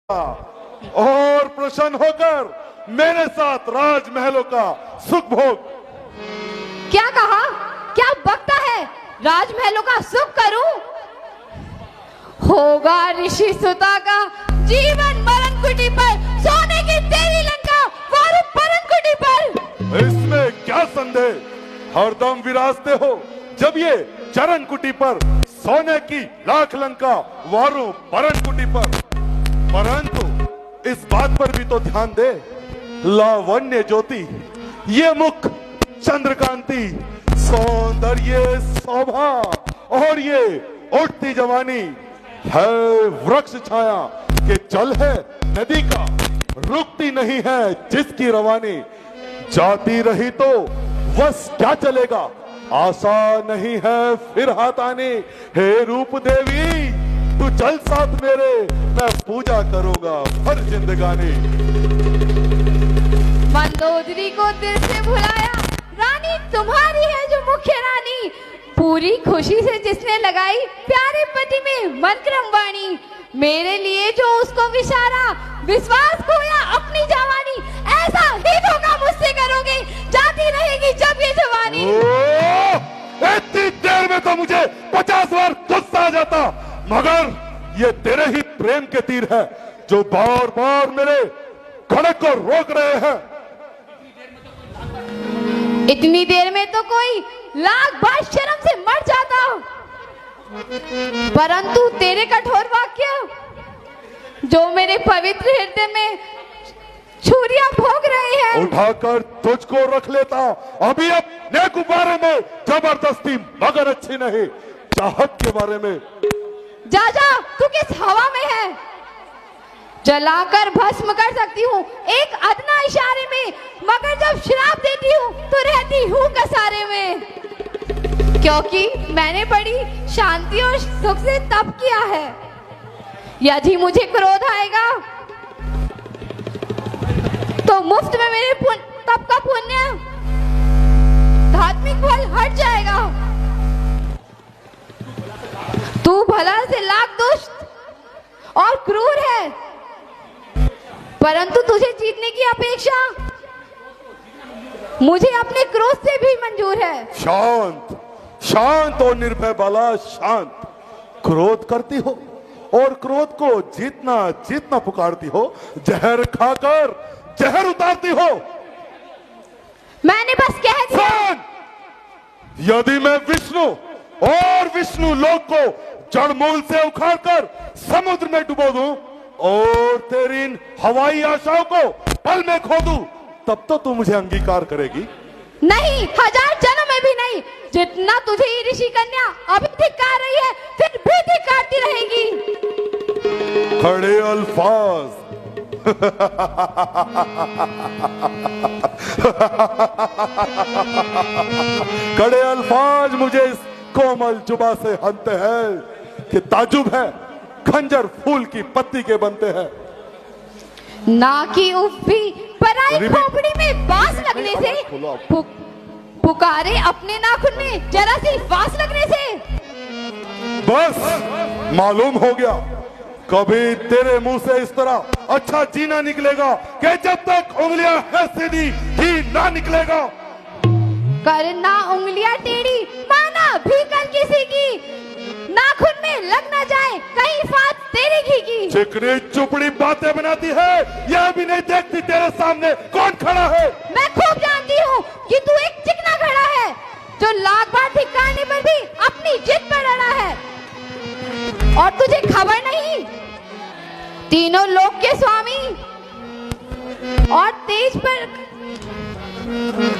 और प्रसन्न होकर मेरे साथ राजमहलों का सुख भोग। क्या कहा? क्या बकता है? राजमहलों का सुख करूं? होगा ऋषि सुता का जीवन मरण कुटी पर, सोने की तेरी लंका वारु परन कुटी पर। इसमें क्या संदेह, हरदम विराजते हो जब ये चरण कुटी पर, सोने की लाख लंका वारु परन कुटी पर। परंतु इस बात पर भी तो ध्यान दे, लावण्य ज्योति, ये मुख चंद्रकांति, सौंदर्य शोभा और ये उठती जवानी है वृक्ष छाया के जल है नदी का, रुकती नहीं है जिसकी रवानी। जाती रही तो बस क्या चलेगा, आशा नहीं है फिर हाथ आने। हे रूप देवी तू चल साथ मेरे, मैं पूजा करूंगा हर जिंदगानी। मंदोदरी को दिल से भुलाया, रानी तुम्हारी है जो मुख्य रानी। पूरी खुशी से जिसने लगाई प्यारे पति में मनक्रम वाणी, मेरे लिए जो उसको विचारा, विश्वास खोया अपनी जवानी। ऐसा ही धोखा मुझसे करोगे, जाती रहेगी जब ये जवानी। इतनी देर में तो मुझे 50 बार गुस्सा आ जाता, मगर ये तेरे ही प्रेम के तीर है जो बार बार मेरे खड़क को रोक रहे हैं। इतनी देर में तो कोई लाख बार शर्म से मर जाता, परंतु तेरे कठोर वाक्य जो मेरे पवित्र हृदय में छुरियां भोग रहे हैं। उठाकर तुझको रख लेता अभी अपने गुब्बारे में जबरदस्ती, मगर अच्छी नहीं चाहत के बारे में। जा जा, तू किस हवा में है? जलाकर भस्म कर सकती हूँ एक अदना इशारे में, मगर जब श्राप देती हूँ तो रहती हूँ कसारे में। क्योंकि मैंने बड़ी शांति और सुख से तप किया है, यदि मुझे क्रोध आएगा तो मुफ्त में मेरे तप का पुण्य धार्मिक फल हट जाएगा। तू भला से लाख दुष्ट और क्रूर है, परंतु तुझे जीतने की अपेक्षा मुझे अपने क्रोध से भी मंजूर है। शांत शांत और निर्भय बाला, शांत। क्रोध करती हो और क्रोध को जीतना जीतना पुकारती हो, जहर खाकर जहर उतारती हो। मैंने बस कह दिया। यदि मैं विष्णु और विष्णु लोक को जड़ मूल से उखाड़कर समुद्र में डुबो दूं और तेरी इन हवाई आशाओं को पल में खो दूं, तब तो तू मुझे अंगीकार करेगी? नहीं, 1000 जन्म में भी नहीं। जितना तुझे ये ऋषि कन्या अभी धिक्कार रही है, फिर भी धिक्कारती रहेगी। खड़े अल्फाज कड़े अल्फाज मुझे इस कोमल जुबा से हंसते हैं कि ताजुब है खंजर फूल की पत्ती के बनते हैं। ना की उफ भी पराई खोपड़ी में बांस लगने से, पुकारे अपने नाखून में जरा सी बांस लगने से। बस मालूम हो गया, कभी तेरे मुंह से इस तरह अच्छा जीना निकलेगा कि जब तक उंगलियां है सीधी ही ना निकलेगा। करना उंगलियां टेढ़ी, माना भी कर किसी की, नाखून में लग ना जाए कहीं फात तेरे घी की। चिकनी चुपड़ी बातें बनाती है, यह भी नहीं देखती तेरे सामने कौन खड़ा है। मैं खूब जानती हूँ कि तू एक चिकना खड़ा है जो लाख बार धिक्कारने पर भी अपनी जिद पर अड़ा है। और तुझे खबर नहीं, तीनों लोक के स्वामी और तेज पर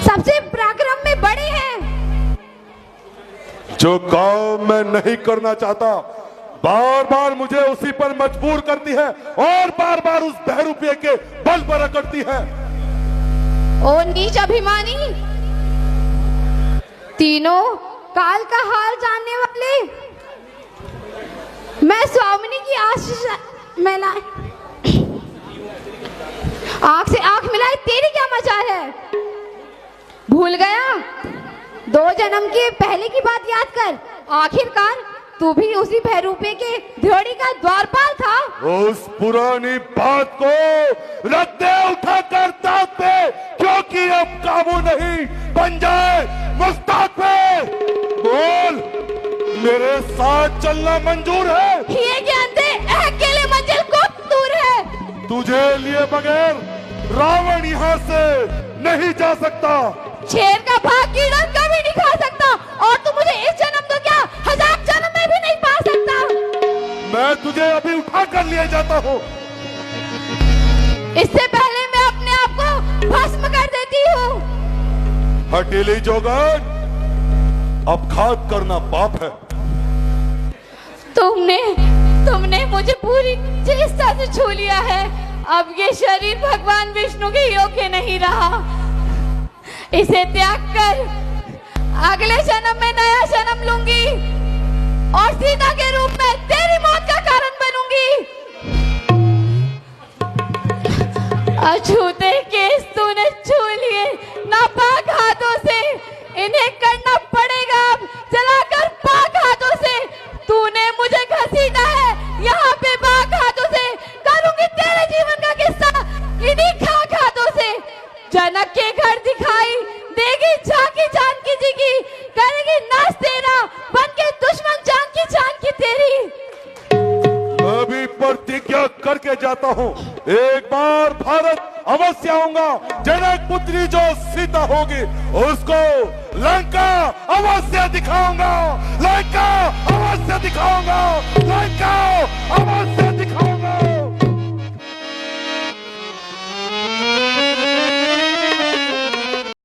सबसे पराक्रम में बड़े हैं। जो काम मैं नहीं करना चाहता बार बार मुझे उसी पर मजबूर करती है और बार बार उस बहरूपे के बल पर अकड़ती है। ओ नीच अभिमानी, तीनों काल का हाल जानने वाले, मैं स्वामिनी की आशीष मिलाए, आंख से आंख मिलाए तेरी क्या मचाल है? भूल गया 2 जन्म के पहले की बात याद कर, आखिरकार तू भी उसी भैरूपे के ध्योड़ी का द्वारपाल था। उस पुरानी बात को रख दे उठा कर दांत पे, क्योंकि अब काबू नहीं बन जाए मुस्ताक पे। बोल, मेरे साथ चलना मंजूर है? ये ज्ञान दे, अकेले मंजिल को दूर है। तुझे लिए बगैर रावण यहाँ से नहीं जा सकता। शेर का भाग कीड़ा कभी नहीं खा सकता, और तू मुझे इस जन्म तो क्या 1000 जन्म में भी नहीं पा सकता। मैं तुझे अभी उठा कर लिए जाता हूँ। इससे पहले मैं अपने आप को भस्म कर देती हूँ। हटीली जोगन, अब घात करना पाप है। तुमने मुझे पूरी चेष्टा से छू लिया है। अब ये शरीर भगवान विष्णु के योग्य नहीं रहा। इसे त्याग कर अगले जन्म में नया जन्म लूंगी और सीता के रूप में तेरी मौत का कारण बनूंगी। अछूते केस तूने छू लिए नापाक हाथों से, इन्हें करना पड़ेगा अब जलाकर पाक हाथों से। तूने मुझे घसीटा है यहाँ पे पाक हाथों से, करूंगी तेरे जीवन का किस्सा इन्हीं खाक हाथों से। जनक के घर दिखाई देगी झांकी जानकी जी की, करेगी नाच तेरा बन के दुश्मन जान की तेरी। अभी प्रतिज्ञा करके जाता हूँ, एक बार भारत अवश्य आऊंगा। जनक पुत्री जो सीता होगी उसको लंका अवश्य दिखाऊंगा, लंका अवश्य दिखाऊंगा, लंका अवश्य